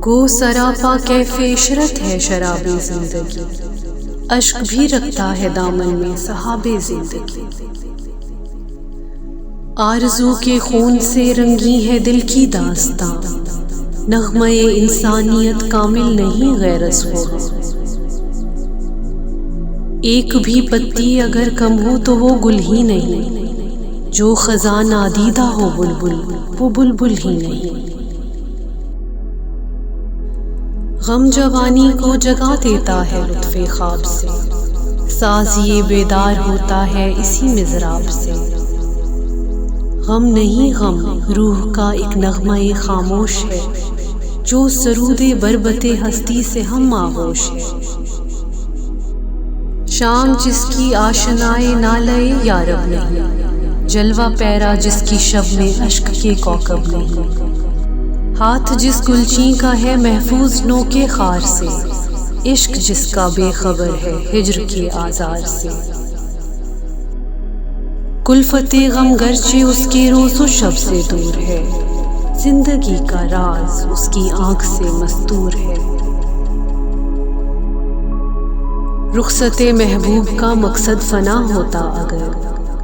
گو سراپا کیف عشرت ہے شراب زندگی، اشک بھی رکھتا ہے دامن میں سحاب زندگی۔ آرزو کے خون سے رنگی ہے دل کی داستاں، نغمہ انسانیت کامل نہیں غیر از وہ۔ ایک بھی پتی اگر کم ہو تو وہ گل ہی نہیں، جو خزاں نادیدہ ہو بلبل وہ بلبل ہی نہیں۔ غم جوانی کو جگا دیتا ہے لطف خواب سے، ساز یہ بیدار ہوتا ہے اسی مضراب سے۔ غم نہیں غم روح کا ایک نغمہ خاموش ہے، جو سرود بربط ہستی سے ہم آغوش ہے۔ شام جس کی آشنائے نالے یارب نہیں، جلوہ پیرا جس کی شب میں اشک کے کوکب نہیں۔ ہاتھ جس گلچین کا ہے محفوظ نو کے خار سے، عشق جس کا بے خبر ہے ہجر کے آزار سے۔ کلفت غم گرچہ اس کے روز و شب سے دور ہے، زندگی کا راز اس کی آنکھ سے مستور ہے۔ رخصت محبوب کا مقصد فنا ہوتا اگر،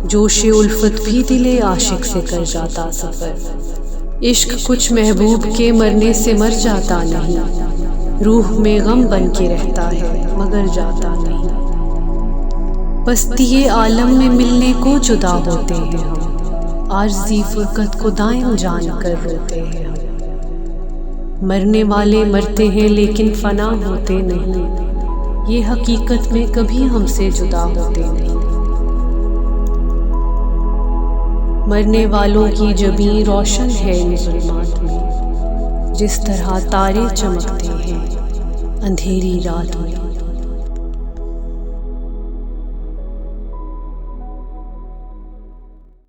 جوش الفت بھی دل عاشق سے کر جاتا سفر۔ عشق کچھ محبوب کے مرنے سے مر جاتا نہیں، روح میں غم بن کے رہتا ہے مگر جاتا نہیں۔ پستی عالم میں ملنے کو جدا ہوتے ہیں ہم، عارضی فرقت کو دائم جان کر روتے ہیں ہم۔ مرنے والے مرتے ہیں لیکن فنا ہوتے نہیں، یہ حقیقت میں کبھی ہم سے جدا ہوتے نہیں۔ مرنے والوں کی جبیں روشن ہے ان ظلمات میں، جس طرح تارے چمکتے ہیں اندھیری رات میں۔